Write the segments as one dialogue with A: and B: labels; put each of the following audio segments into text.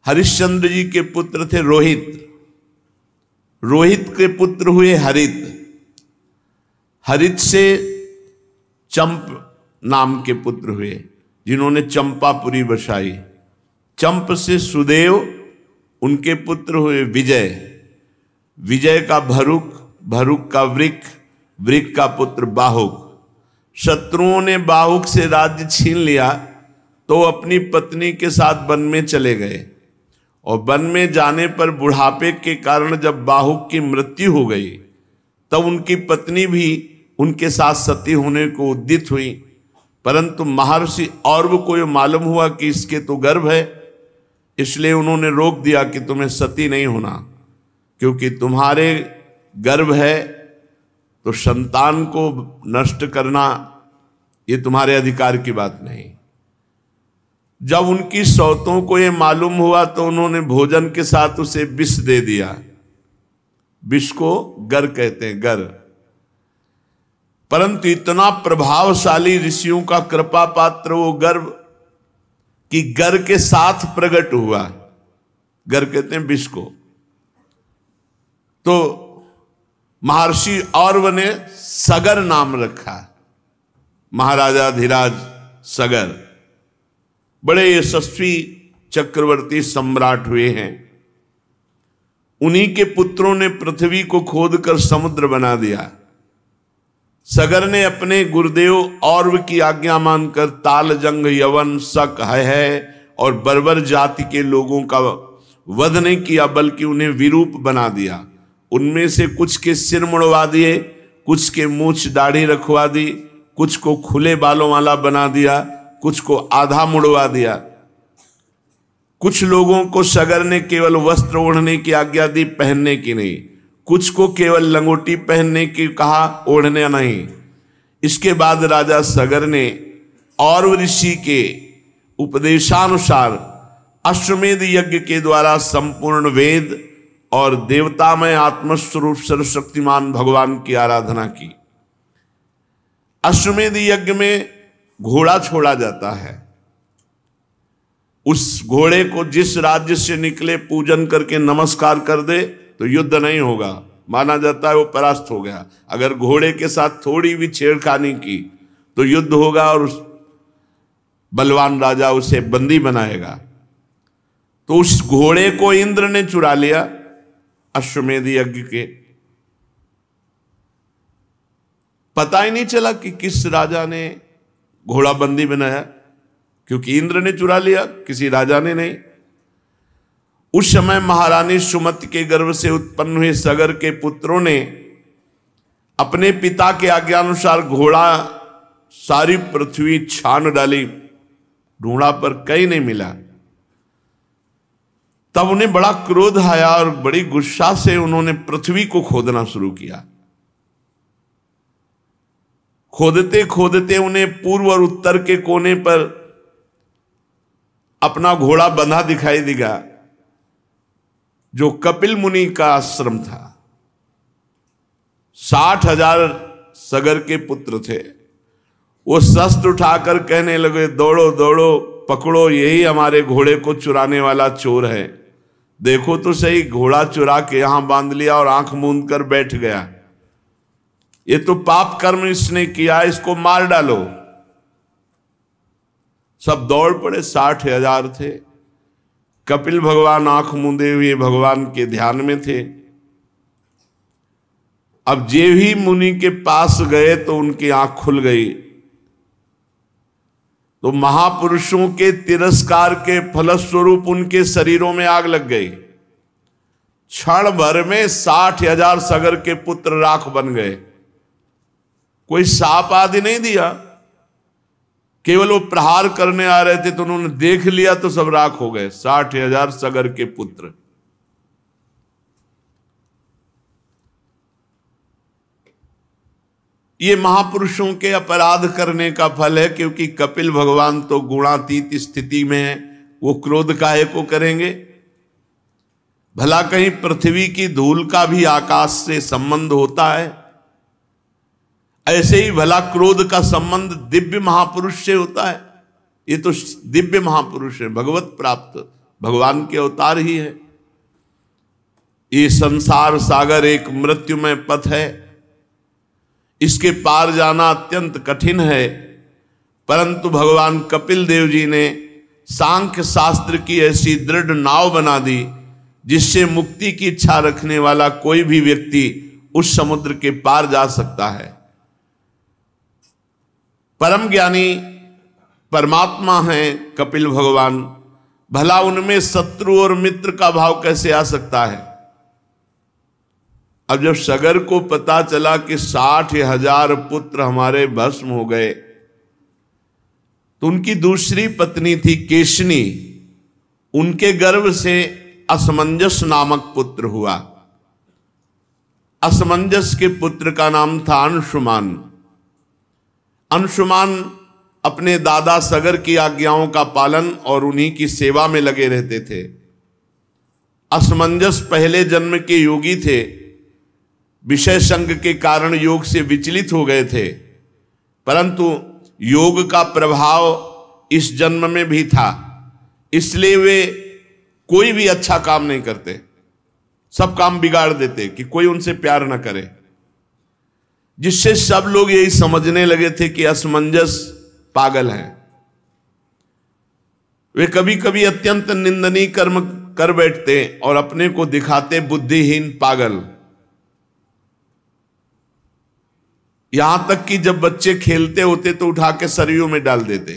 A: हरिश्चंद्र जी के पुत्र थे रोहित, रोहित के पुत्र हुए हरित, हरित से चंप नाम के पुत्र हुए जिन्होंने चंपापुरी बसाई, चंप से सुदेव, उनके पुत्र हुए विजय, विजय का भरुक, भरुक का वृक, वृक का पुत्र बाहुक। शत्रुओं ने बाहुक से राज्य छीन लिया तो अपनी पत्नी के साथ वन में चले गए, और वन में जाने पर बुढ़ापे के कारण जब बाहुक की मृत्यु हो गई तब उनकी पत्नी भी उनके साथ सती होने को उद्यत हुई, परंतु महर्षि औरव को यह मालूम हुआ कि इसके तो गर्भ है, इसलिए उन्होंने रोक दिया कि तुम्हें सती नहीं होना, क्योंकि तुम्हारे गर्भ है तो संतान को नष्ट करना ये तुम्हारे अधिकार की बात नहीं। जब उनकी सौतों को ये मालूम हुआ तो उन्होंने भोजन के साथ उसे विष दे दिया। विष को गर कहते हैं, गर। परंतु इतना प्रभावशाली ऋषियों का कृपा पात्र वो गर्भ कि गर के साथ प्रकट हुआ, गर कहते हैं विष को। तो महर्षि औरव ने सगर नाम रखा, महाराजा धीराज सगर, बड़े यशस्वी चक्रवर्ती सम्राट हुए हैं। उन्हीं के पुत्रों ने पृथ्वी को खोदकर समुद्र बना दिया। सगर ने अपने गुरुदेव औरव की आज्ञा मानकर ताल, जंग, यवन, शक, है और बर्बर जाति के लोगों का वध नहीं किया, बल्कि उन्हें विरूप बना दिया। उनमें से कुछ के सिर मुड़वा दिए, कुछ के मूछ दाढ़ी रखवा दी, कुछ को खुले बालों वाला बना दिया, कुछ को आधा मुड़वा दिया। कुछ लोगों को सगर ने केवल वस्त्र ओढ़ने की आज्ञा दी, पहनने की नहीं। कुछ को केवल लंगोटी पहनने की कहा, ओढ़ने नहीं। इसके बाद राजा सगर ने औरव ऋषि के उपदेशानुसार अश्वमेध यज्ञ के द्वारा संपूर्ण वेद और देवतामय आत्मस्वरूप सर्वशक्तिमान भगवान की आराधना की। अश्वमेध यज्ञ में घोड़ा छोड़ा जाता है। उस घोड़े को जिस राज्य से निकले पूजन करके नमस्कार कर दे तो युद्ध नहीं होगा, माना जाता है वो परास्त हो गया। अगर घोड़े के साथ थोड़ी भी छेड़खानी की तो युद्ध होगा और उस बलवान राजा उसे बंदी बनाएगा। तो उस घोड़े को इंद्र ने चुरा लिया अश्वमेध यज्ञ के। पता ही नहीं चला कि किस राजा ने घोड़ा बंदी बनाया, क्योंकि इंद्र ने चुरा लिया, किसी राजा ने नहीं। उस समय महारानी सुमति के गर्भ से उत्पन्न हुए सगर के पुत्रों ने अपने पिता के आज्ञानुसार घोड़ा सारी पृथ्वी छान डाली, ढूंढा पर कहीं नहीं मिला। तब उन्हें बड़ा क्रोध आया और बड़ी गुस्सा से उन्होंने पृथ्वी को खोदना शुरू किया। खोदते खोदते उन्हें पूर्व और उत्तर के कोने पर अपना घोड़ा बंधा दिखाई देगा, जो कपिल मुनि का आश्रम था। 60,000 सगर के पुत्र थे। वो शस्त्र उठाकर कहने लगे, दौड़ो दौड़ो, पकड़ो, यही हमारे घोड़े को चुराने वाला चोर है। देखो तो सही, घोड़ा चुरा के यहां बांध लिया और आंख मूंद कर बैठ गया। ये तो पाप कर्म इसने किया, इसको मार डालो। सब दौड़ पड़े, 60,000 थे। कपिल भगवान आंख मूंदे हुए भगवान के ध्यान में थे। अब जे ही मुनि के पास गए तो उनकी आंख खुल गई। तो महापुरुषों के तिरस्कार के फलस्वरूप उनके शरीरों में आग लग गई। क्षण भर में 60,000 सगर के पुत्र राख बन गए। कोई साप आदि नहीं दिया, केवल वो प्रहार करने आ रहे थे तो उन्होंने देख लिया तो सब राख हो गए। 60,000 सगर के पुत्र। ये महापुरुषों के अपराध करने का फल है, क्योंकि कपिल भगवान तो गुणातीत स्थिति में है, वो क्रोध काहे को करेंगे। भला कहीं पृथ्वी की धूल का भी आकाश से संबंध होता है? ऐसे ही भला क्रोध का संबंध दिव्य महापुरुष से होता है? ये तो दिव्य महापुरुष है, भगवत प्राप्त भगवान के अवतार ही है। ये संसार सागर एक मृत्युमय पथ है, इसके पार जाना अत्यंत कठिन है, परंतु भगवान कपिल देव जी ने सांख्य शास्त्र की ऐसी दृढ़ नाव बना दी जिससे मुक्ति की इच्छा रखने वाला कोई भी व्यक्ति उस समुद्र के पार जा सकता है। परम ज्ञानी परमात्मा हैं कपिल भगवान, भला उनमें शत्रु और मित्र का भाव कैसे आ सकता है। अब जब सगर को पता चला कि 60,000 पुत्र हमारे भस्म हो गए, तो उनकी दूसरी पत्नी थी केशनी, उनके गर्भ से असमंजस नामक पुत्र हुआ। असमंजस के पुत्र का नाम था अंशुमान। अंशुमान अपने दादा सगर की आज्ञाओं का पालन और उन्हीं की सेवा में लगे रहते थे। असमंजस पहले जन्म के योगी थे, विषय संग के कारण योग से विचलित हो गए थे, परंतु योग का प्रभाव इस जन्म में भी था, इसलिए वे कोई भी अच्छा काम नहीं करते, सब काम बिगाड़ देते कि कोई उनसे प्यार न करे, जिससे सब लोग यही समझने लगे थे कि असमंजस पागल है। वे कभी कभी अत्यंत निंदनीय कर्म कर बैठते और अपने को दिखाते बुद्धिहीन पागल। यहां तक कि जब बच्चे खेलते होते तो उठा के सरयू में डाल देते।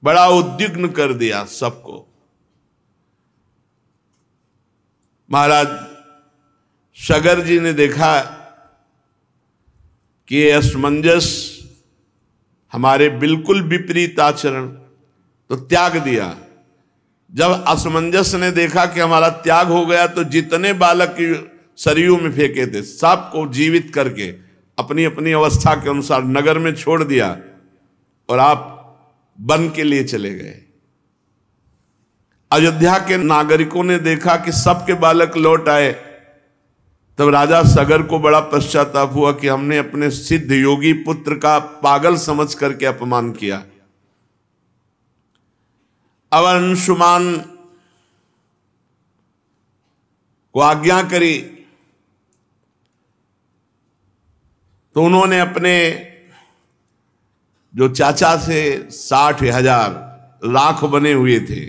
A: बड़ा उद्विग्न कर दिया सबको। महाराज सगर जी ने देखा कि ये असमंजस हमारे बिल्कुल विपरीत आचरण, तो त्याग दिया। जब असमंजस ने देखा कि हमारा त्याग हो गया, तो जितने बालक सरयू में फेंके थे सबको जीवित करके अपनी अपनी अवस्था के अनुसार नगर में छोड़ दिया और आप वन के लिए चले गए। अयोध्या के नागरिकों ने देखा कि सबके बालक लौट आए, तब राजा सगर को बड़ा पश्चाताप हुआ कि हमने अपने सिद्ध योगी पुत्र का पागल समझ करके अपमान किया। अब अंशुमान को आज्ञा करी तो उन्होंने अपने जो चाचा से 60,000 लाख बने हुए थे,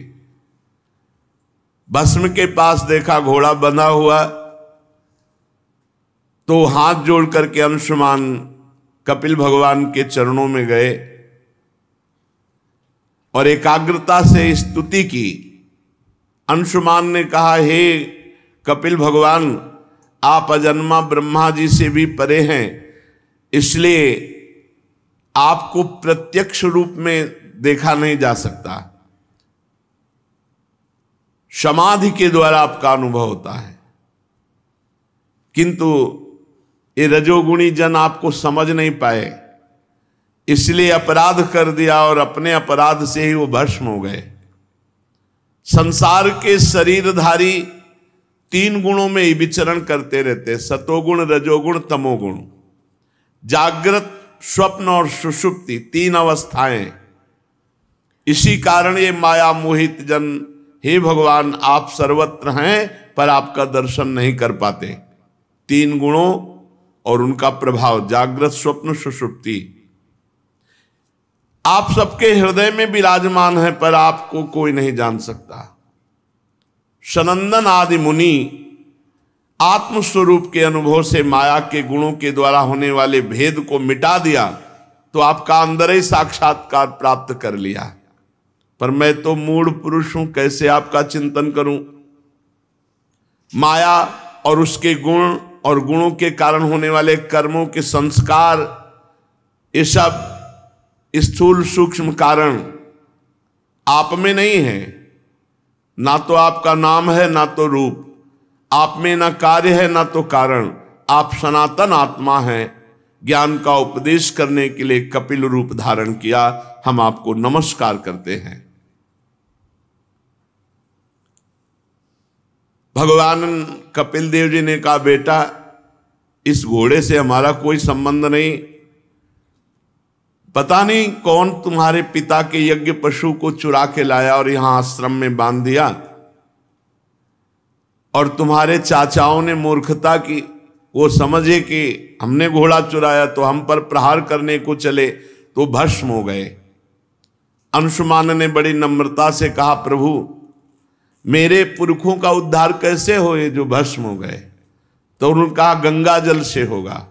A: भस्म के पास देखा घोड़ा बंधा हुआ, तो हाथ जोड़ करके अंशुमान कपिल भगवान के चरणों में गए और एकाग्रता से स्तुति की। अंशुमान ने कहा, हे कपिल भगवान, आप अजन्मा ब्रह्मा जी से भी परे हैं, इसलिए आपको प्रत्यक्ष रूप में देखा नहीं जा सकता, समाधि के द्वारा आपका अनुभव होता है, किंतु ये रजोगुणी जन आपको समझ नहीं पाए, इसलिए अपराध कर दिया और अपने अपराध से ही वो भस्म हो गए। संसार के शरीरधारी 3 गुणों में ही विचरण करते रहते, सतोगुण, रजोगुण, तमोगुण। जागृत, स्वप्न और सुषुप्ति 3 अवस्थाएं। इसी कारण ये माया मोहित जन, हे भगवान आप सर्वत्र हैं पर आपका दर्शन नहीं कर पाते। 3 गुणों और उनका प्रभाव, जागृत, स्वप्न, सुषुप्ति। आप सबके हृदय में विराजमान है पर आपको कोई नहीं जान सकता। सनंदन आदि मुनि आत्मस्वरूप के अनुभव से माया के गुणों के द्वारा होने वाले भेद को मिटा दिया, तो आपका अंदर ही साक्षात्कार प्राप्त कर लिया। पर मैं तो मूढ़ पुरुष हूं, कैसे आपका चिंतन करूं। माया और उसके गुण और गुणों के कारण होने वाले कर्मों के संस्कार, ये सब स्थूल सूक्ष्म कारण आप में नहीं है। ना तो आपका नाम है ना तो रूप, आप में ना कार्य है ना तो कारण, आप सनातन आत्मा हैं। ज्ञान का उपदेश करने के लिए कपिल रूप धारण किया। हम आपको नमस्कार करते हैं। भगवान कपिल देव जी ने कहा, बेटा इस घोड़े से हमारा कोई संबंध नहीं, पता नहीं कौन तुम्हारे पिता के यज्ञ पशु को चुरा के लाया और यहां आश्रम में बांध दिया, और तुम्हारे चाचाओं ने मूर्खता की, वो समझे कि हमने घोड़ा चुराया तो हम पर प्रहार करने को चले तो भस्म हो गए। अंशुमान ने बड़ी नम्रता से कहा, प्रभु मेरे पुरखों का उद्धार कैसे हो ये जो भस्म हो गए? तो उन्होंने कहा गंगा जल से होगा।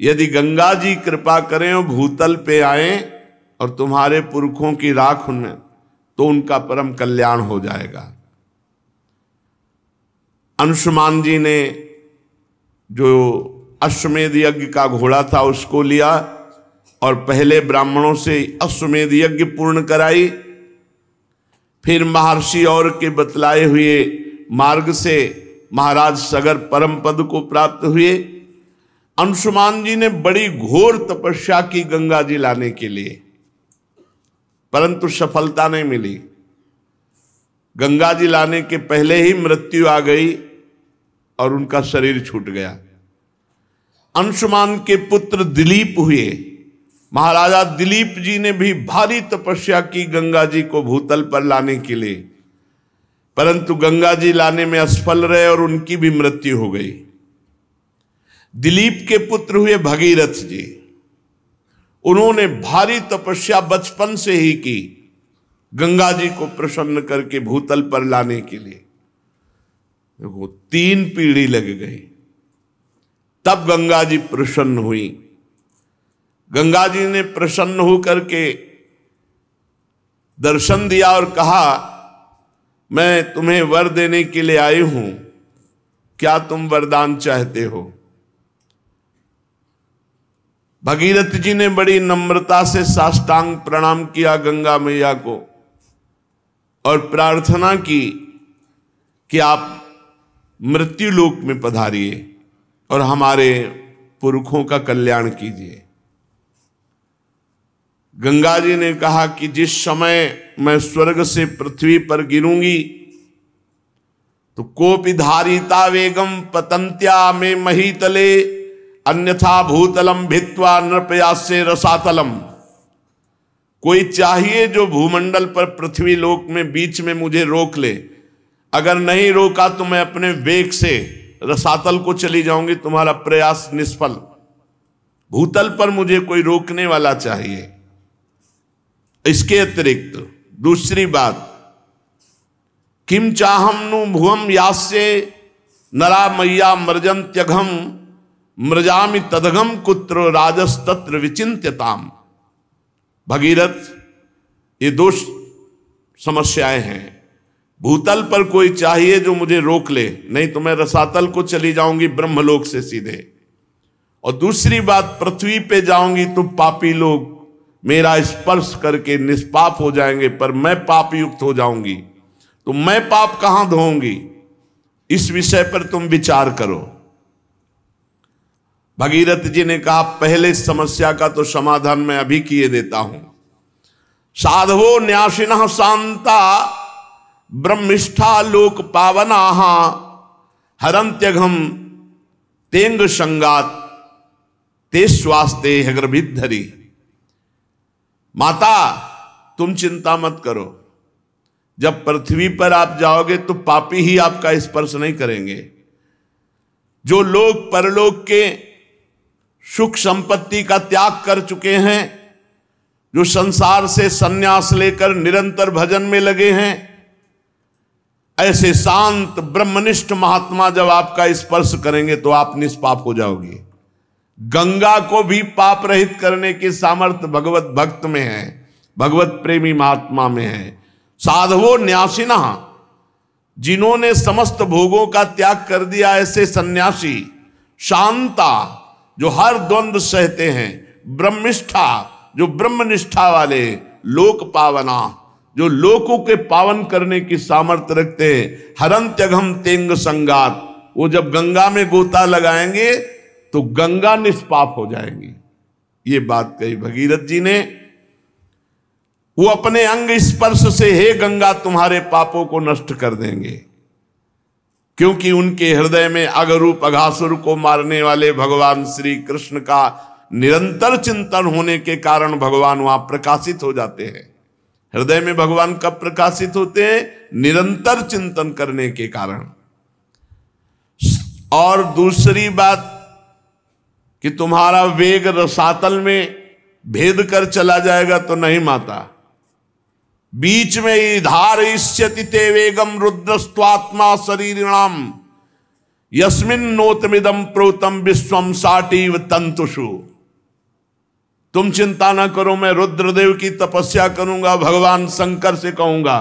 A: यदि गंगा जी कृपा करें और भूतल पे आए और तुम्हारे पुरखों की राख उनमें, तो उनका परम कल्याण हो जाएगा। अंशुमान जी ने जो अश्वमेध यज्ञ का घोड़ा था उसको लिया और पहले ब्राह्मणों से अश्वमेध यज्ञ पूर्ण कराई, फिर महर्षि और के बतलाए हुए मार्ग से महाराज सगर परम पद को प्राप्त हुए। अंशुमान जी ने बड़ी घोर तपस्या की गंगा जी लाने के लिए, परंतु सफलता नहीं मिली। गंगा जी लाने के पहले ही मृत्यु आ गई और उनका शरीर छूट गया। अंशुमान के पुत्र दिलीप हुए। महाराजा दिलीप जी ने भी भारी तपस्या की गंगा जी को भूतल पर लाने के लिए, परंतु गंगा जी लाने में असफल रहे और उनकी भी मृत्यु हो गई। दिलीप के पुत्र हुए भगीरथ जी। उन्होंने भारी तपस्या बचपन से ही की गंगा जी को प्रसन्न करके भूतल पर लाने के लिए। देखो 3 पीढ़ी लग गई, तब गंगा जी प्रसन्न हुई। गंगा जी ने प्रसन्न होकर के दर्शन दिया और कहा, मैं तुम्हें वर देने के लिए आई हूं, क्या तुम वरदान चाहते हो? भगीरथ जी ने बड़ी नम्रता से साष्टांग प्रणाम किया गंगा मैया को और प्रार्थना की कि आप मृत्यु लोक में पधारिए और हमारे पुरखों का कल्याण कीजिए। गंगा जी ने कहा कि जिस समय मैं स्वर्ग से पृथ्वी पर गिरूंगी तो कोपि धारिता वेगम पतंत्या में महीतले अन्यथा भूतलम भित्वा नृपयास्य रसातलम। कोई चाहिए जो भूमंडल पर पृथ्वी लोक में बीच में मुझे रोक ले, अगर नहीं रोका तो मैं अपने वेग से रसातल को चली जाऊंगी, तुम्हारा प्रयास निष्फल। भूतल पर मुझे कोई रोकने वाला चाहिए। इसके अतिरिक्त दूसरी बात, किम चाहम नु भुवम यास्य नरा मैया मृजंत्यघम मृजामि तदघम कुत्र राजस्तत्र विचिंत्यताम। भगीरथ, ये 2 समस्याएं हैं। भूतल पर कोई चाहिए जो मुझे रोक ले, नहीं तो मैं रसातल को चली जाऊंगी ब्रह्मलोक से सीधे। और दूसरी बात, पृथ्वी पे जाऊंगी तो पापी लोग मेरा स्पर्श करके निष्पाप हो जाएंगे, पर मैं पाप युक्त हो जाऊंगी, तो मैं पाप कहां धोऊंगी? इस विषय पर तुम विचार करो। भगीरथ जी ने कहा, पहले समस्या का तो समाधान मैं अभी किए देता हूं। साधवो न्यासिनः शांता ब्रह्मिष्ठा लोक पावनाः हरंत्यघम तेंग संगात ते स्वास्ते हृभिद्धरी। माता, तुम चिंता मत करो, जब पृथ्वी पर आप जाओगे तो पापी ही आपका स्पर्श नहीं करेंगे। जो लोग परलोक के सुख संपत्ति का त्याग कर चुके हैं, जो संसार से संन्यास लेकर निरंतर भजन में लगे हैं, ऐसे शांत ब्रह्मनिष्ठ महात्मा जब आपका स्पर्श करेंगे तो आप निष्पाप हो जाओगे। गंगा को भी पाप रहित करने की सामर्थ्य भगवत भक्त में है, भगवत प्रेमी महात्मा में है। साधवो न्यासिना, जिन्होंने समस्त भोगों का त्याग कर दिया, ऐसे सन्यासी। शांता, जो हर द्वंद्व सहते हैं। ब्रह्मिष्ठा, जो ब्रह्मनिष्ठा वाले। लोक पावना, जो लोकों के पावन करने की सामर्थ्य रखते हैं। हरंत्यघम तेंग संगात, वो जब गंगा में गोता लगाएंगे तो गंगा निष्पाप हो जाएंगी। ये बात कही भगीरथ जी ने। वो अपने अंग स्पर्श से, हे गंगा, तुम्हारे पापों को नष्ट कर देंगे, क्योंकि उनके हृदय में अगरूप अघासुर को मारने वाले भगवान श्री कृष्ण का निरंतर चिंतन होने के कारण भगवान वहां प्रकाशित हो जाते हैं। हृदय में भगवान कब प्रकाशित होते हैं? निरंतर चिंतन करने के कारण। और दूसरी बात कि तुम्हारा वेग रसातल में भेद कर चला जाएगा तो नहीं माता, बीच में ही धारयिष्यति ते वेगम रुद्रस्त्वात्मा शरीरिणाम यस्मिन नोतमिदम प्रोतम विश्वम साटीव तंतुषु। तुम चिंता ना करो, मैं रुद्रदेव की तपस्या करूंगा, भगवान शंकर से कहूंगा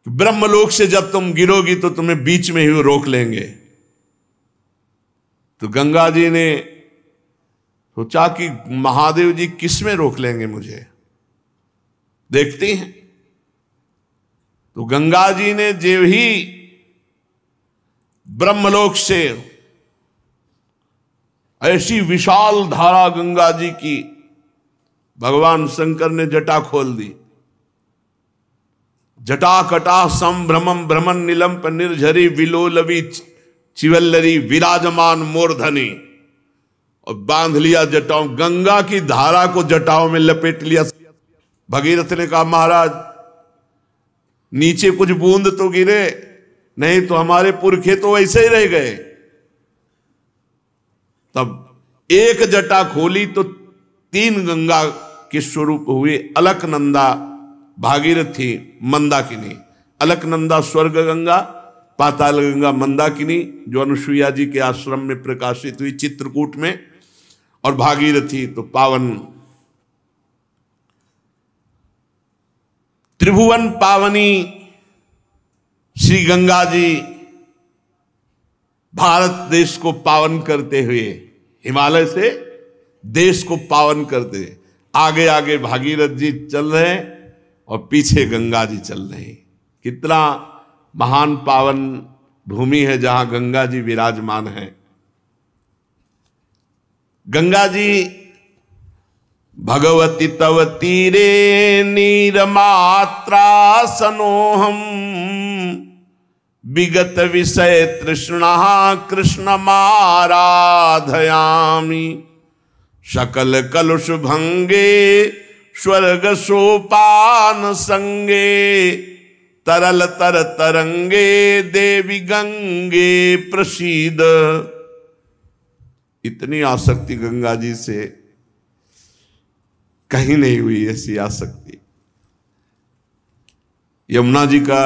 A: ब्रह्मलोक से जब तुम गिरोगी तो तुम्हें बीच में ही रोक लेंगे। तो गंगा जी ने सोचा कि महादेव जी किस में रोक लेंगे मुझे, देखती हैं। तो गंगा जी ने जो ही ब्रह्मलोक से ऐसी विशाल धारा गंगा जी की भगवान शंकर ने जटा खोल दी। जटा कटा संभ्रमम भ्रमण निलंप निर्झरी विलोलवी चिवल्लरी विराजमान मूर्धनी, और बांध लिया जटाओं, गंगा की धारा को जटाओं में लपेट लिया। भगीरथ ने कहा महाराज नीचे कुछ बूंद तो गिरे, नहीं तो हमारे पुरखे तो वैसे ही रह गए। तब एक जटा खोली तो 3 गंगा के स्वरूप हुए, अलकनंदा, भागीरथी, मंदाकिनी। अलकनंदा स्वर्ग गंगा, पाताल गंगा मंदाकिनी जो अनुसुईया जी के आश्रम में प्रकाशित हुई चित्रकूट में, और भागीरथी तो पावन त्रिभुवन पावनी श्री गंगा जी भारत देश को पावन करते हुए, हिमालय से देश को पावन करते हुए आगे आगे भागीरथ जी चल रहे हैं और पीछे गंगा जी चल रहे हैं। कितना महान पावन भूमि है जहां गंगा जी विराजमान है। गंगा जी भगवती तव तीरे नीरमात्रा सनोहम विगत विषय तृष्णा कृष्ण माराधयामि सकल कलुष भंगे स्वर्ग सोपान संगे तरल तर तरंगे देवी गंगे प्रसीद। इतनी आसक्ति गंगा जी से कहीं नहीं हुई ऐसी आसक्ति। यमुना जी का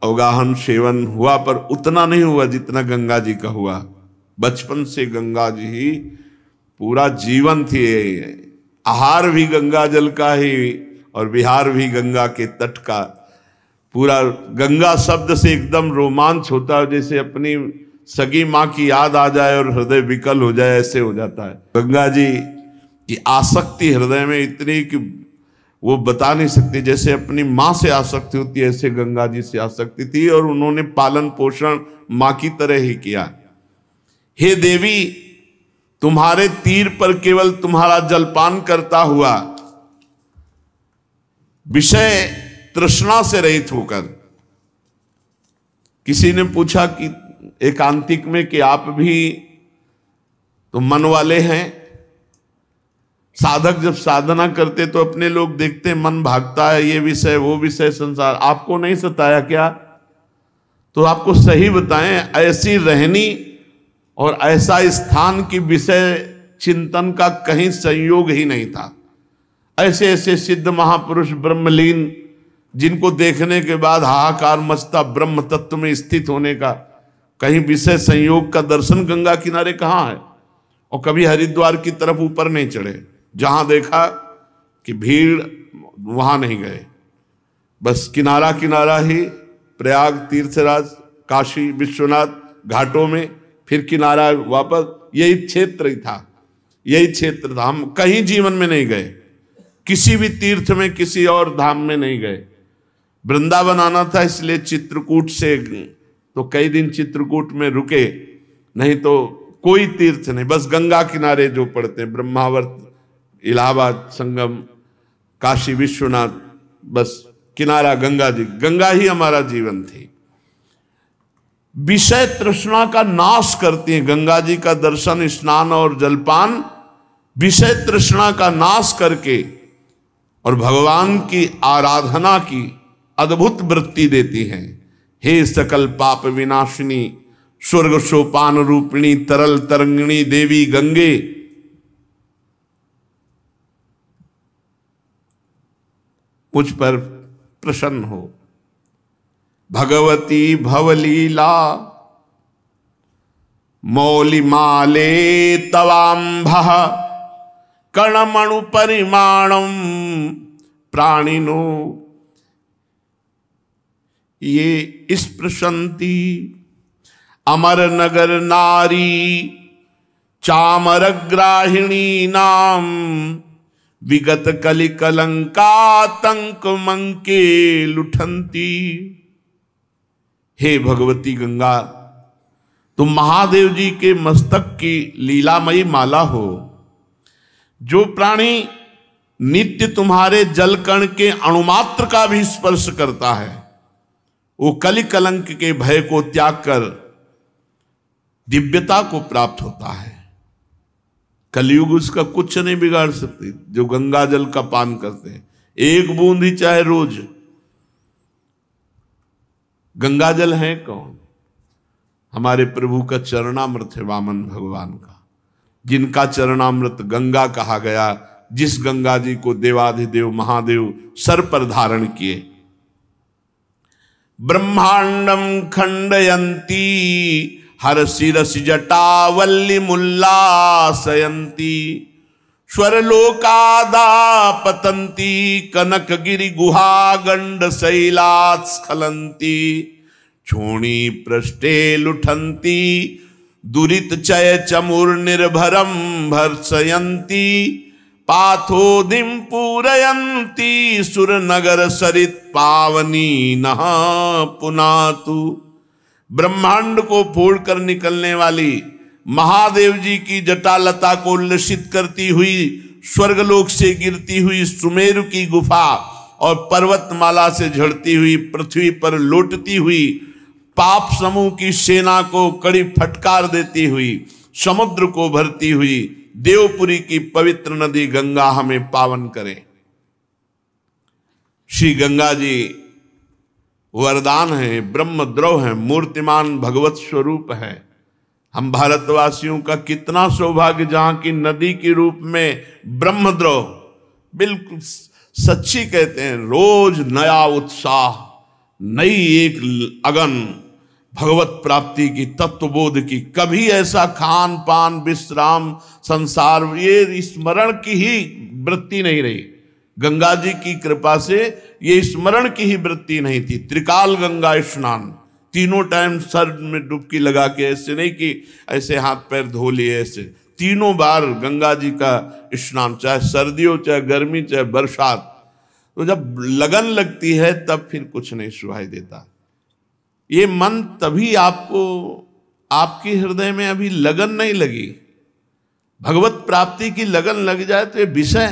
A: अवगाहन सेवन हुआ पर उतना नहीं हुआ जितना गंगा जी का हुआ। बचपन से गंगा जी ही पूरा जीवन थी। आहार भी गंगा जल का ही और विहार भी गंगा के तट का। पूरा गंगा शब्द से एकदम रोमांच होता है, जैसे अपनी सगी माँ की याद आ जाए और हृदय विकल हो जाए, ऐसे हो जाता है। गंगा जी की आसक्ति हृदय में इतनी कि वो बता नहीं सकती। जैसे अपनी माँ से आसक्ति होती है ऐसे गंगा जी से आसक्ति थी, और उन्होंने पालन पोषण माँ की तरह ही किया। हे देवी, तुम्हारे तीर पर केवल तुम्हारा जलपान करता हुआ विषय तृष्णा से रहित होकर। किसी ने पूछा कि एकांतिक में कि आप भी तो मन वाले हैं। साधक जब साधना करते तो अपने लोग देखते मन भागता है, ये विषय वो विषय संसार। आपको नहीं सताया क्या? तो आपको सही बताएं, ऐसी रहनी और ऐसा स्थान की विषय चिंतन का कहीं संयोग ही नहीं था। ऐसे ऐसे सिद्ध महापुरुष ब्रह्मलीन जिनको देखने के बाद हाहाकार मचता, ब्रह्म तत्व में स्थित होने का कहीं विषय संयोग का दर्शन गंगा किनारे कहाँ है। और कभी हरिद्वार की तरफ ऊपर नहीं चढ़े, जहां देखा कि भीड़ वहां नहीं गए, बस किनारा किनारा ही प्रयाग, तीर्थराज, काशी विश्वनाथ घाटों में, फिर किनारा वापस। यही क्षेत्र ही था, यही क्षेत्र था। हम कहीं जीवन में नहीं गए, किसी भी तीर्थ में, किसी और धाम में नहीं गए। वृंदावन आना था इसलिए चित्रकूट से तो कई दिन चित्रकूट में रुके, नहीं तो कोई तीर्थ नहीं, बस गंगा किनारे जो पड़ते हैं, ब्रह्मावर्त, इलाहाबाद संगम, काशी विश्वनाथ, बस किनारा गंगा जी। गंगा ही हमारा जीवन थी। विषय तृष्णा का नाश करती हैं। गंगा जी का दर्शन, स्नान और जलपान विषय तृष्णा का नाश करके और भगवान की आराधना की अद्भुत वृत्ति देती हैं। हे सकल पाप विनाशिनी, स्वर्ग सोपान रूपिणी, तरल तरंगिणी देवी गंगे, मुझ पर प्रसन्न हो। भगवती भवलीला मौलिमाले तवाम्भः कणमणु परिमाणम प्राणिनो ये स्पृशंति अमर नगर नारी चामरग्राहिणी नाम विगत कलि कलंकातंक मंके लुठंती। हे भगवती गंगा, तुम महादेव जी के मस्तक की लीलामयी माला हो। जो प्राणी नित्य तुम्हारे जलकण के अणुमात्र का भी स्पर्श करता है, वो कलि कलंक के भय को त्याग कर दिव्यता को प्राप्त होता है। कलयुग उसका कुछ नहीं बिगाड़ सकती। जो गंगा जल का पान करते हैं, एक बूंद ही चाहे रोज। गंगा जल है कौन? हमारे प्रभु का चरणामृत है, वामन भगवान का, जिनका चरणामृत गंगा कहा गया, जिस गंगा जी को देवाधिदेव महादेव सर पर धारण किए। ब्रह्मांडम खंडयंती हर शिरसि जटावल्ली मुल्लासयंती, स्वरलोकादा पतंती कनक गिरि गुहा गंड शैलात् स्खलंती, छोणी पृष्ठे लुठंती दुरित चय चमुर निर्भरम भर्सयंती, पाथोदिम पूरयंती सुर नगर सरित पावनी नः पुनातु। ब्रह्मांड को फोड़कर निकलने वाली महादेव जी की जटालता को उल्लसित करती हुई, स्वर्गलोक से गिरती हुई सुमेरु की गुफा और पर्वतमाला से झड़ती हुई पृथ्वी पर लौटती हुई पाप समूह की सेना को कड़ी फटकार देती हुई, समुद्र को भरती हुई देवपुरी की पवित्र नदी गंगा हमें पावन करे। श्री गंगा जी वरदान है, ब्रह्मद्रव है, मूर्तिमान भगवत स्वरूप है। हम भारतवासियों का कितना सौभाग्य, जहां की नदी के रूप में ब्रह्मद्रव, बिल्कुल सच्ची कहते हैं, रोज नया उत्साह, नई एक अगन भगवत प्राप्ति की, तत्वबोध की। कभी ऐसा खान पान विश्राम संसार ये स्मरण की ही वृत्ति नहीं रही। गंगा जी की कृपा से ये स्मरण की ही वृत्ति नहीं थी। त्रिकाल गंगा स्नान, तीनों टाइम सर में डुबकी लगा के, ऐसे नहीं कि ऐसे हाथ पैर धो लिए, ऐसे तीनों बार गंगा जी का स्नान, चाहे सर्दी हो, चाहे गर्मी, चाहे बरसात। तो जब लगन लगती है तब फिर कुछ नहीं सुनाई देता। ये मन तभी आपको, आपके हृदय में अभी लगन नहीं लगी, भगवत प्राप्ति की लगन लग जाए तो ये विषय,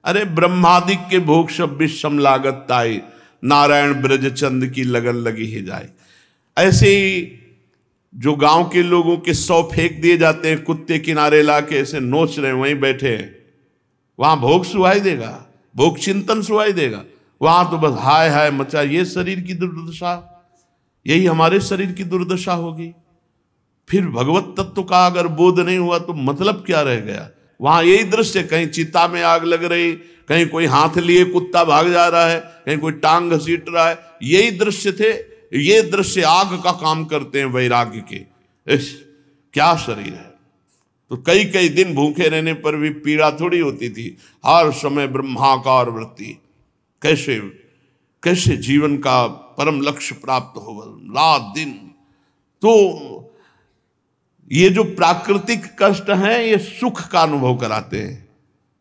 A: अरे ब्रह्मादिक के भोग सब विषम लागत ताई, नारायण ब्रज चंद की लगन लगी ही जाए। ऐसे ही जो गांव के लोगों के 100 फेंक दिए जाते हैं, कुत्ते किनारे लाके ऐसे नोच रहे हैं, वहीं बैठे हैं, वहां भोग सुहाई देगा, भोग चिंतन सुहाई देगा। वहां तो बस हाय हाय मचा। ये शरीर की दुर्दशा, यही हमारे शरीर की दुर्दशा होगी। फिर भगवत तत्व का अगर बोध नहीं हुआ तो मतलब क्या रह गया। वहां यही दृश्य, कहीं चिता में आग लग रही, कहीं कोई हाथ लिए कुत्ता भाग जा रहा है, कहीं कोई टांग घसीट रहा है, यही दृश्य थे। ये दृश्य आग का काम करते हैं वैराग्य के। क्या शरीर है। तो कई कई दिन भूखे रहने पर भी पीड़ा थोड़ी होती थी, हर समय ब्रह्माकार वृत्ति। कैसे कैसे जीवन का परम लक्ष्य प्राप्त हो, रात दिन। तो ये जो प्राकृतिक कष्ट हैं, ये सुख का अनुभव कराते हैं।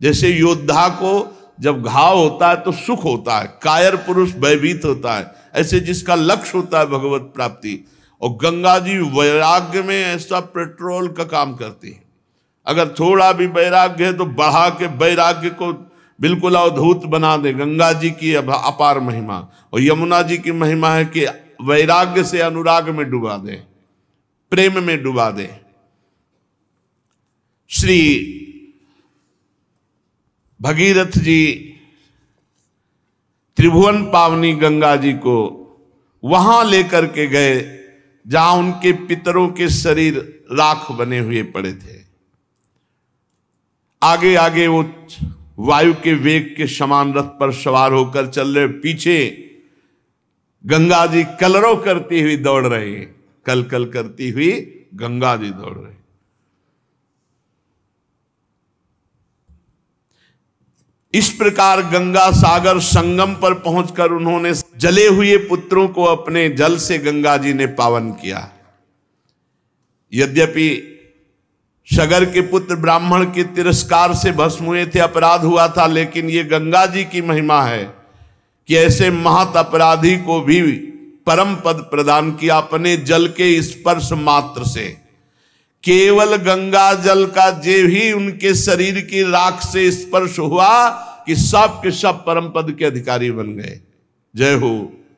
A: जैसे योद्धा को जब घाव होता है तो सुख होता है, कायर पुरुष भयभीत होता है, ऐसे जिसका लक्ष्य होता है भगवत प्राप्ति। और गंगा जी वैराग्य में ऐसा पेट्रोल का काम करती है। अगर थोड़ा भी वैराग्य है तो बढ़ा के वैराग्य को बिल्कुल अवधूत बना दे। गंगा जी की अपार महिमा, और यमुना जी की महिमा है कि वैराग्य से अनुराग में डुबा दे, प्रेम में डुबा दे। श्री भगीरथ जी त्रिभुवन पावनी गंगा जी को वहां लेकर के गए जहां उनके पितरों के शरीर राख बने हुए पड़े थे। आगे आगे वो वायु के वेग के समान रथ पर सवार होकर चल रहे, पीछे गंगा जी कलरव करती हुई दौड़ रही, कल कल करती हुई गंगा जी दौड़ रही। इस प्रकार गंगा सागर संगम पर पहुंचकर उन्होंने जले हुए पुत्रों को अपने जल से गंगा जी ने पावन किया। यद्यपि सगर के पुत्र ब्राह्मण के तिरस्कार से भस्म हुए थे, अपराध हुआ था, लेकिन ये गंगा जी की महिमा है कि ऐसे महत अपराधी को भी परम पद प्रदान किया अपने जल के स्पर्श मात्र से। केवल गंगा जल का जे ही उनके शरीर की राख से स्पर्श हुआ कि सब के सब परम पद के अधिकारी बन गए। जय हो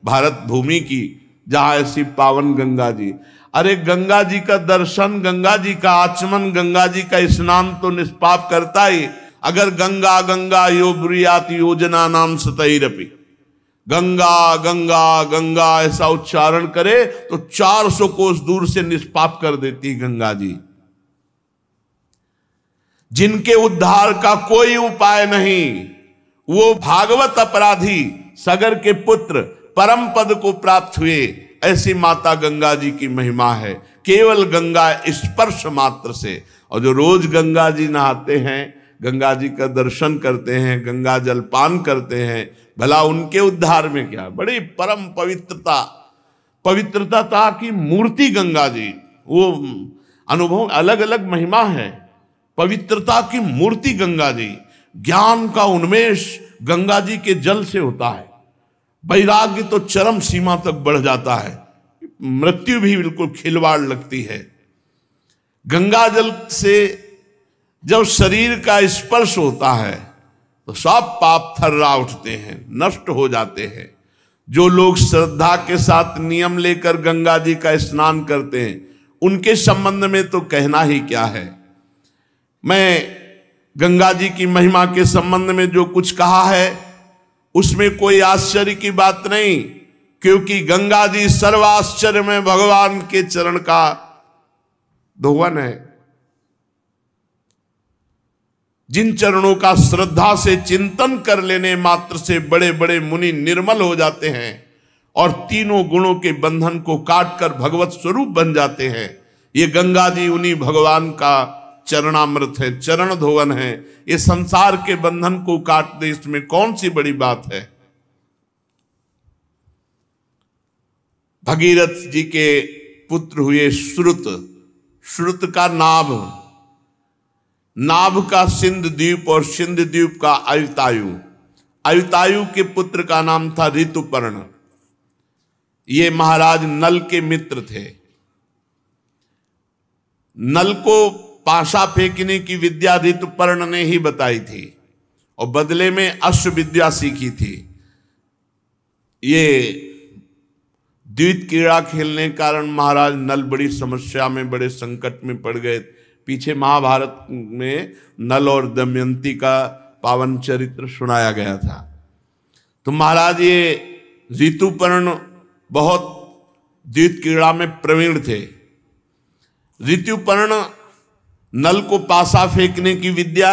A: भारत भूमि की, जहां ऐसी पावन गंगा जी। अरे गंगा जी का दर्शन, गंगा जी का आचमन, गंगा जी का स्नान तो निष्पाप करता ही। अगर गंगा गंगा यो ब्रुयात योजना नाम सतैरपि, गंगा गंगा गंगा ऐसा उच्चारण करे तो 400 कोस दूर से निष्पाप कर देती गंगा जी। जिनके उद्धार का कोई उपाय नहीं, वो भागवत अपराधी सगर के पुत्र परम पद को प्राप्त हुए, ऐसी माता गंगा जी की महिमा है। केवल गंगा स्पर्श मात्र से। और जो रोज गंगा जी नहाते हैं, गंगा जी का दर्शन करते हैं, गंगा जल पान करते हैं, भला उनके उद्धार में क्या। बड़ी परम पवित्रता की मूर्ति गंगा जी, वो अनुभव अलग अलग महिमा है। पवित्रता की मूर्ति गंगा जी, ज्ञान का उन्मेष गंगा जी के जल से होता है। वैराग्य तो चरम सीमा तक बढ़ जाता है, मृत्यु भी बिल्कुल खिलवाड़ लगती है। गंगा जल से जब शरीर का स्पर्श होता है तो सब पाप थर्रा उठते हैं, नष्ट हो जाते हैं। जो लोग श्रद्धा के साथ नियम लेकर गंगा जी का स्नान करते हैं, उनके संबंध में तो कहना ही क्या है। मैं गंगा जी की महिमा के संबंध में जो कुछ कहा है उसमें कोई आश्चर्य की बात नहीं, क्योंकि गंगा जी सर्वाश्चर्य में भगवान के चरण का धोवन है। जिन चरणों का श्रद्धा से चिंतन कर लेने मात्र से बड़े बड़े मुनि निर्मल हो जाते हैं और तीनों गुणों के बंधन को काटकर भगवत स्वरूप बन जाते हैं। ये गंगा जी उन्हीं भगवान का चरणामृत है, चरण धोवन है। ये संसार के बंधन को काट दे, इसमें कौन सी बड़ी बात है। भगीरथ जी के पुत्र हुए श्रुत, श्रुत का नाभ, नाभ का सिंध द्वीप और सिंध द्वीप का अयुतायु, अयुतायु के पुत्र का नाम था ऋतुपर्ण। ये महाराज नल के मित्र थे। नल को पाशा फेंकने की विद्या ऋतुपर्ण ने ही बताई थी और बदले में अश्व विद्या सीखी थी। ये द्वित क्रीड़ा खेलने के कारण महाराज नल बड़ी समस्या में, बड़े संकट में पड़ गए। पीछे महाभारत में नल और दमयंती का पावन चरित्र सुनाया गया था। तो महाराज ये ऋतुपर्ण बहुत द्वित क्रीड़ा में प्रवीण थे। ऋतुपर्ण नल को पासा फेंकने की विद्या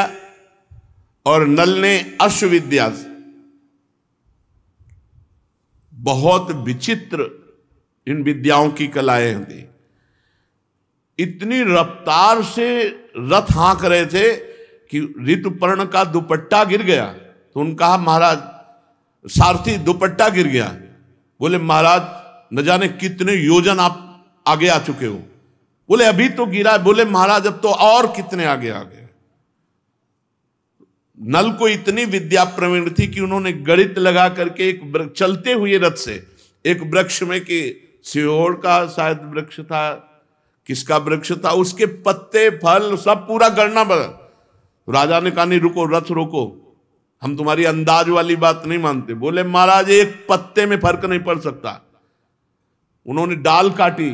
A: और नल ने अश्व विद्या, बहुत विचित्र इन विद्याओं की कलाएं थी। इतनी रफ्तार से रथ हाँक रहे थे कि ऋतुपर्ण का दुपट्टा गिर गया। तो उन्होंने कहा महाराज, सारथी दुपट्टा गिर गया। बोले महाराज न जाने कितने योजन आप आगे आ चुके हो। बोले अभी तो गिरा। बोले महाराज अब तो और कितने आगे आ गए। नल को इतनी विद्या प्रवीण थी कि उन्होंने गणित लगा करके एक चलते हुए रथ से एक वृक्ष में, कि सिहोर का शायद वृक्ष था, किसका वृक्ष था, उसके पत्ते फल सब पूरा गणना बदल। राजा ने कहा नहीं रुको, रथ रोको, हम तुम्हारी अंदाज वाली बात नहीं मानते। बोले महाराज एक पत्ते में फर्क नहीं पड़ सकता। उन्होंने डाल काटी,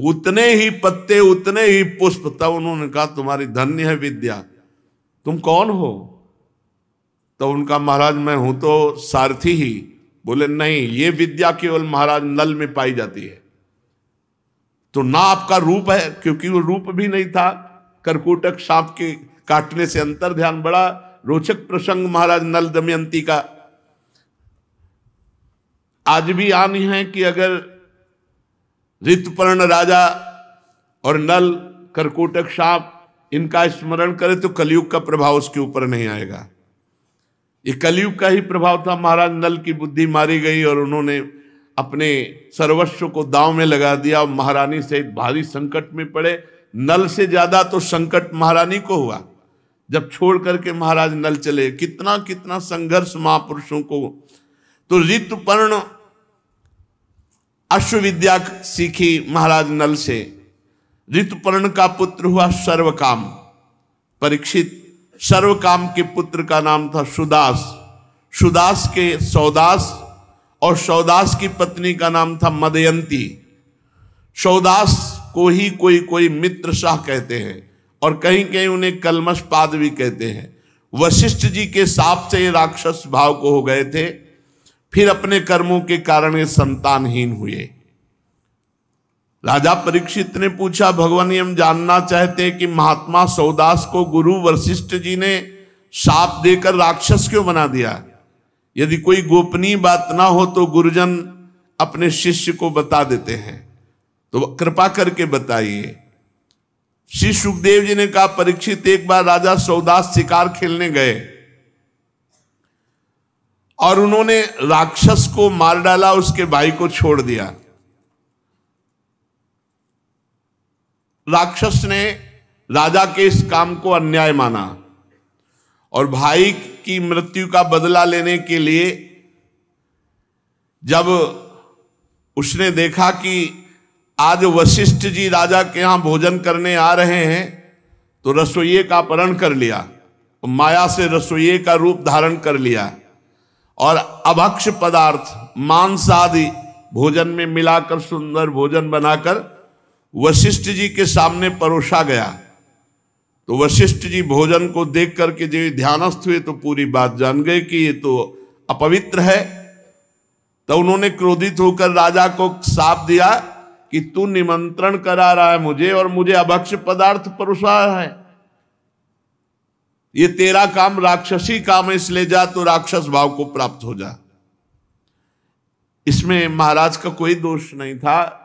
A: उतने ही पत्ते उतने ही पुष्प। तब उन्होंने कहा तुम्हारी धन्य है विद्या, तुम कौन हो? तो उनका महाराज मैं हूं तो सारथी ही। बोले नहीं, ये विद्या केवल महाराज नल में पाई जाती है। तो ना आपका रूप है, क्योंकि वो रूप भी नहीं था, करकोटक सांप के काटने से अंतर ध्यान। बड़ा रोचक प्रसंग महाराज नल दमयंती का आज भी आनी है कि अगर ऋतुपर्ण राजा और नल करकोटक सांप इनका स्मरण करे तो कलयुग का प्रभाव उसके ऊपर नहीं आएगा। ये कलयुग का ही प्रभाव था। महाराज नल की बुद्धि मारी गई और उन्होंने अपने सर्वस्व को दांव में लगा दिया और महारानी से भारी संकट में पड़े। नल से ज्यादा तो संकट महारानी को हुआ जब छोड़ करके महाराज नल चले। कितना कितना संघर्ष महापुरुषों को। तो ऋतुपर्ण अश्वविद्या सीखी महाराज नल से। ऋतुपर्ण का पुत्र हुआ सर्वकाम, परीक्षित। सर्वकाम के पुत्र का नाम था सुदास, सुदास के सौदास, और सौदास की पत्नी का नाम था मदयंती। सौदास को ही कोई कोई मित्र शाह कहते हैं और कहीं कहीं उन्हें कलमशपाद भी कहते हैं। वशिष्ठ जी के शाप से ये राक्षस भाव को हो गए थे, फिर अपने कर्मों के कारण ये संतानहीन हुए। राजा परीक्षित ने पूछा, भगवान हम जानना चाहते हैं कि महात्मा सौदास को गुरु वशिष्ठ जी ने शाप देकर राक्षस क्यों बना दिया? यदि कोई गोपनीय बात ना हो तो गुरुजन अपने शिष्य को बता देते हैं, तो कृपा करके बताइए। श्री सुखदेव जी ने कहा, परीक्षित एक बार राजा सौदास शिकार खेलने गए और उन्होंने राक्षस को मार डाला, उसके भाई को छोड़ दिया। राक्षस ने राजा के इस काम को अन्याय माना और भाई की मृत्यु का बदला लेने के लिए जब उसने देखा कि आज वशिष्ठ जी राजा के यहां भोजन करने आ रहे हैं, तो रसोइये का अपहरण कर लिया, माया से रसोइये का रूप धारण कर लिया और अभक्ष पदार्थ मांस आदि भोजन में मिलाकर सुंदर भोजन बनाकर वशिष्ठ जी के सामने परोसा गया। तो वशिष्ठ जी भोजन को देख करके जो ध्यानस्थ हुए तो पूरी बात जान गए कि ये तो अपवित्र है। तो उन्होंने क्रोधित होकर राजा को शाप दिया कि तू निमंत्रण करा रहा है मुझे और मुझे अभक्ष पदार्थ परोसा रहा है, ये तेरा काम राक्षसी काम है, इसलिए जा तो राक्षस भाव को प्राप्त हो जा। इसमें महाराज का कोई दोष नहीं था,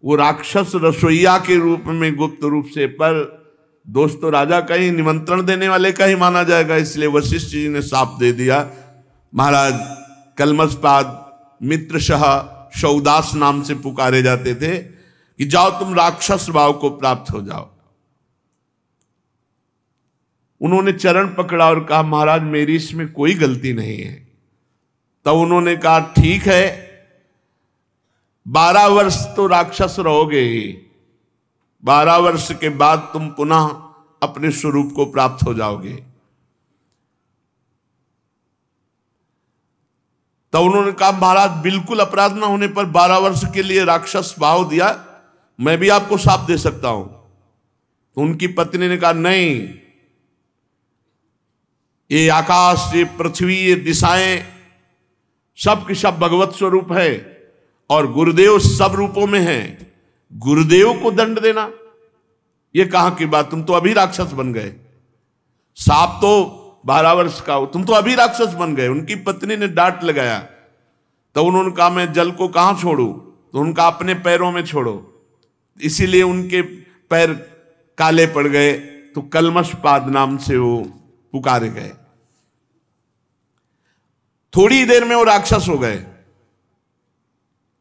A: वो राक्षस रसोइया के रूप में गुप्त रूप से, पर दोष तो राजा का ही, निमंत्रण देने वाले का ही माना जाएगा। इसलिए वशिष्ठ जी ने शाप दे दिया। महाराज कलमशपाद मित्रशाह सौदास नाम से पुकारे जाते थे कि जाओ तुम राक्षस भाव को प्राप्त हो जाओ। उन्होंने चरण पकड़ा और कहा, महाराज मेरी इसमें कोई गलती नहीं है। तब उन्होंने कहा, ठीक है 12 वर्ष तो राक्षस रहोगे ही, 12 वर्ष के बाद तुम पुनः अपने स्वरूप को प्राप्त हो जाओगे। तो उन्होंने कहा, महाराज बिल्कुल अपराध ना होने पर 12 वर्ष के लिए राक्षस भाव दिया, मैं भी आपको शाप दे सकता हूं। तो उनकी पत्नी ने कहा, नहीं, ये आकाश, ये पृथ्वी, ये दिशाएं सब के सब भगवत स्वरूप है और गुरुदेव सब रूपों में है। गुरुदेव को दंड देना ये कहां की बात? तुम तो अभी राक्षस बन गए, साप तो 12 वर्ष का हो, तुम तो अभी राक्षस बन गए। उनकी पत्नी ने डांट लगाया। तो उन्होंने कहा, मैं जल को कहां छोड़ू? तो उनका अपने पैरों में छोड़ो। इसीलिए उनके पैर काले पड़ गए, तो कलमशपाद नाम से वो पुकारे गए। थोड़ी देर में वो राक्षस हो गए,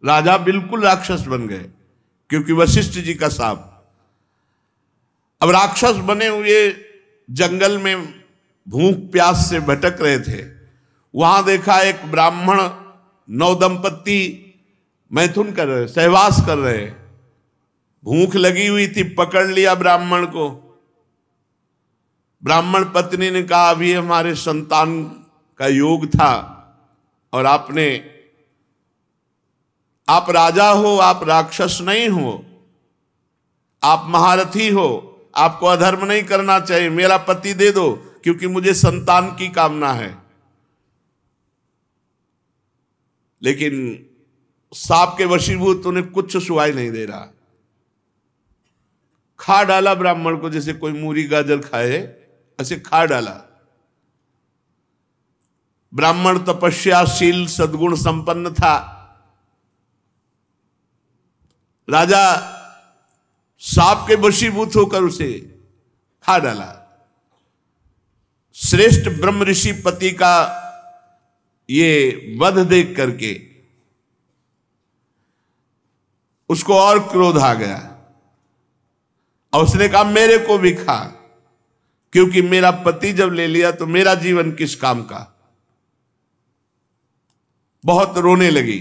A: राजा बिल्कुल राक्षस बन गए क्योंकि वशिष्ठ जी का शाप। अब राक्षस बने हुए जंगल में भूख प्यास से भटक रहे थे। वहां देखा एक ब्राह्मण 9 दंपत्ति मैथुन कर रहे, सहवास कर रहे। भूख लगी हुई थी, पकड़ लिया ब्राह्मण को। ब्राह्मण पत्नी ने कहा, अभी हमारे संतान का योग था और आपने आप राजा हो, आप राक्षस नहीं हो, आप महारथी हो, आपको अधर्म नहीं करना चाहिए, मेरा पति दे दो क्योंकि मुझे संतान की कामना है। लेकिन सांप के वशीभूत उन्हें कुछ सुनाई नहीं दे रहा। खा डाला ब्राह्मण को, जैसे कोई मूरी गाजर खाए ऐसे खा डाला। ब्राह्मण तपस्याशील सद्गुण संपन्न था। राजा सांप के वशीभूत होकर उसे खा डाला। श्रेष्ठ ब्रह्म ऋषि पति का ये वध देख करके उसको और क्रोध आ गया और उसने कहा मेरे को भी खा, क्योंकि मेरा पति जब ले लिया तो मेरा जीवन किस काम का। बहुत रोने लगी।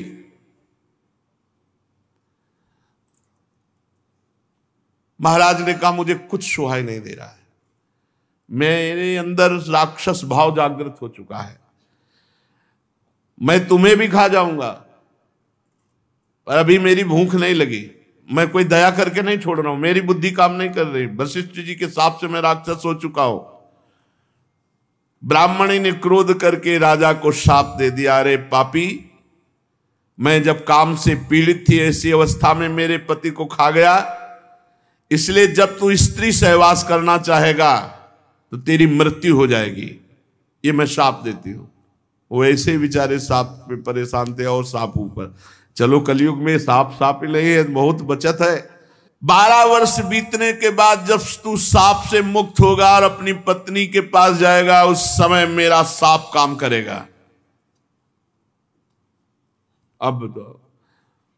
A: महाराज ने कहा मुझे कुछ सुहाई नहीं दे रहा है, मेरे अंदर राक्षस भाव जागृत हो चुका है, मैं तुम्हें भी खा जाऊंगा, पर अभी मेरी भूख नहीं लगी, मैं कोई दया करके नहीं छोड़ रहा हूं, मेरी बुद्धि काम नहीं कर रही, वशिष्ठ जी के शाप से मैं राक्षस हो चुका हूं। ब्राह्मणी ने क्रोध करके राजा को शाप दे दिया, अरे पापी, मैं जब काम से पीड़ित थी ऐसी अवस्था में मेरे पति को खा गया, इसलिए जब तू स्त्री सहवास करना चाहेगा तो तेरी मृत्यु हो जाएगी, ये मैं शाप देती हूं। वो ऐसे ही बेचारे सांप पे परेशान थे और सांप ऊपर। चलो कलयुग में सांप ही नहीं है, बहुत बचत है। 12 वर्ष बीतने के बाद जब तू सांप से मुक्त होगा और अपनी पत्नी के पास जाएगा, उस समय मेरा सांप काम करेगा। अब तो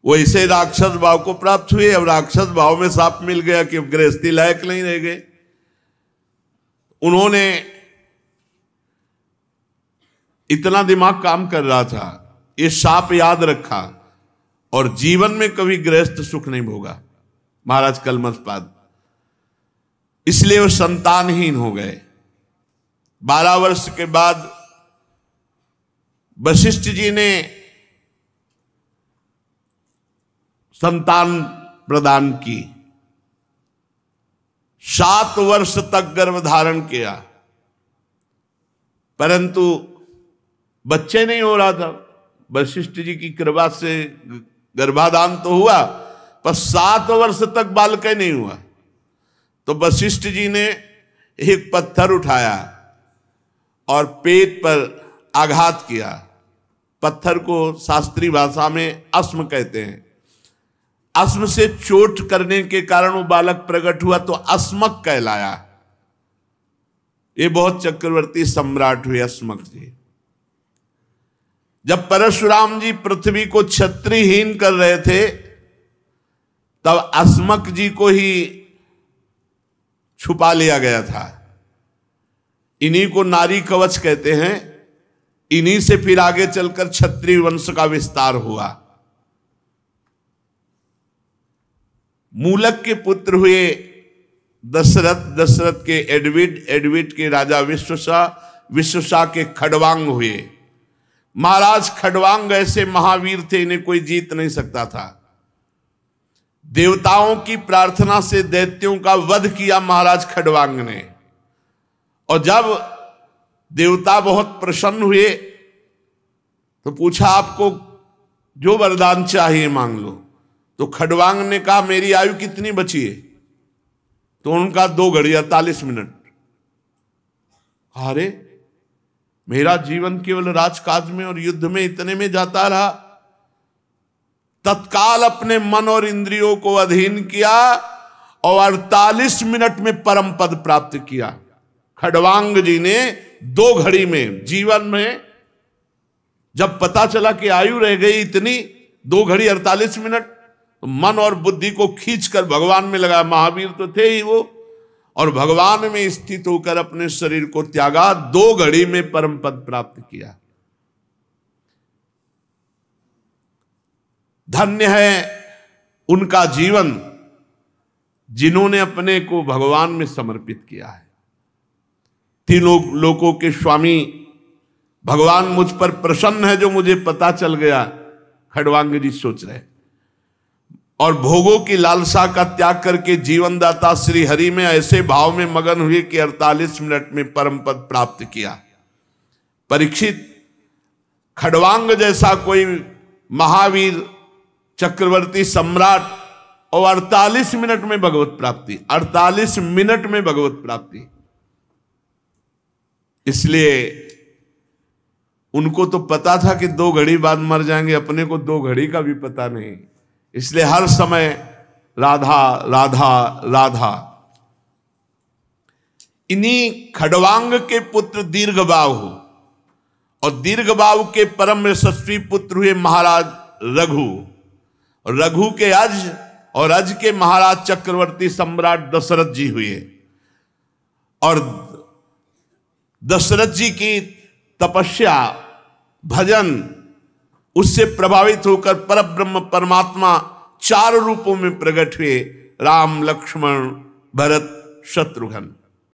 A: वो इसे राक्षस भाव को प्राप्त हुए। अब राक्षस भाव में सांप मिल गया कि गृहस्थी लायक नहीं रह गए। उन्होंने इतना दिमाग काम कर रहा था, ये सांप याद रखा और जीवन में कभी गृहस्थ सुख नहीं भोगा महाराज कलमशपाद, इसलिए वो संतानहीन हो गए। 12 वर्ष के बाद वशिष्ठ जी ने संतान प्रदान की। 7 वर्ष तक गर्भ धारण किया, परंतु बच्चे नहीं हो रहा था। वशिष्ठ जी की कृपा से गर्भाधान तो हुआ, पर 7 वर्ष तक बालक नहीं हुआ। तो वशिष्ठ जी ने एक पत्थर उठाया और पेट पर आघात किया। पत्थर को शास्त्रीय भाषा में अस्म कहते हैं। अस्म से चोट करने के कारण वो बालक प्रकट हुआ तो अस्मक कहलाया। ये बहुत चक्रवर्ती सम्राट हुए अस्मक जी। जब परशुराम जी पृथ्वी को क्षत्रियहीन कर रहे थे, तब अस्मक जी को ही छुपा लिया गया था। इन्हीं को नारी कवच कहते हैं। इन्हीं से फिर आगे चलकर क्षत्रिय वंश का विस्तार हुआ। मूलक के पुत्र हुए दशरथ, दशरथ के एडविड, एडविड के राजा विश्वसा, विश्वसा के खडवांग हुए। महाराज खडवांग ऐसे महावीर थे, इन्हें कोई जीत नहीं सकता था। देवताओं की प्रार्थना से दैत्यों का वध किया महाराज खडवांग ने। और जब देवता बहुत प्रसन्न हुए तो पूछा आपको जो वरदान चाहिए मांग लो। तो खडवांग ने कहा मेरी आयु कितनी बची है? तो उनका 2 घड़ी 48 मिनट। अरे मेरा जीवन केवल राजकाज में और युद्ध में इतने में जाता रहा। तत्काल अपने मन और इंद्रियों को अधीन किया और 48 मिनट में परम पद प्राप्त किया। खडवांग जी ने 2 घड़ी में, जीवन में जब पता चला कि आयु रह गई इतनी, 2 घड़ी 48 मिनट, तो मन और बुद्धि को खींचकर भगवान में लगा। महावीर तो थे ही वो, और भगवान में स्थित होकर अपने शरीर को त्यागा। 2 घड़ी में परम पद प्राप्त किया। धन्य है उनका जीवन जिन्होंने अपने को भगवान में समर्पित किया है। तीनों लोकों के स्वामी भगवान मुझ पर प्रसन्न है जो मुझे पता चल गया, खडवांग जी सोच रहे। और भोगों की लालसा का त्याग करके जीवनदाता श्री हरि में ऐसे भाव में मगन हुए कि 48 मिनट में परम पद प्राप्त किया। परीक्षित खड़वांग जैसा कोई महावीर चक्रवर्ती सम्राट और 48 मिनट में भगवत प्राप्ति, 48 मिनट में भगवत प्राप्ति। इसलिए उनको तो पता था कि 2 घड़ी बाद मर जाएंगे, अपने को 2 घड़ी का भी पता नहीं। इसलिए हर समय राधा राधा राधा। इन्हीं खड़वांग के पुत्र दीर्घबाहु और दीर्घबाहु के परम यशस्वी पुत्र हुए महाराज रघु, रघु के अज और अज के महाराज चक्रवर्ती सम्राट दशरथ जी हुए। और दशरथ जी की तपस्या भजन उससे प्रभावित होकर परब्रह्म परमात्मा 4 रूपों में प्रकट हुए, राम लक्ष्मण भरत शत्रुघ्न।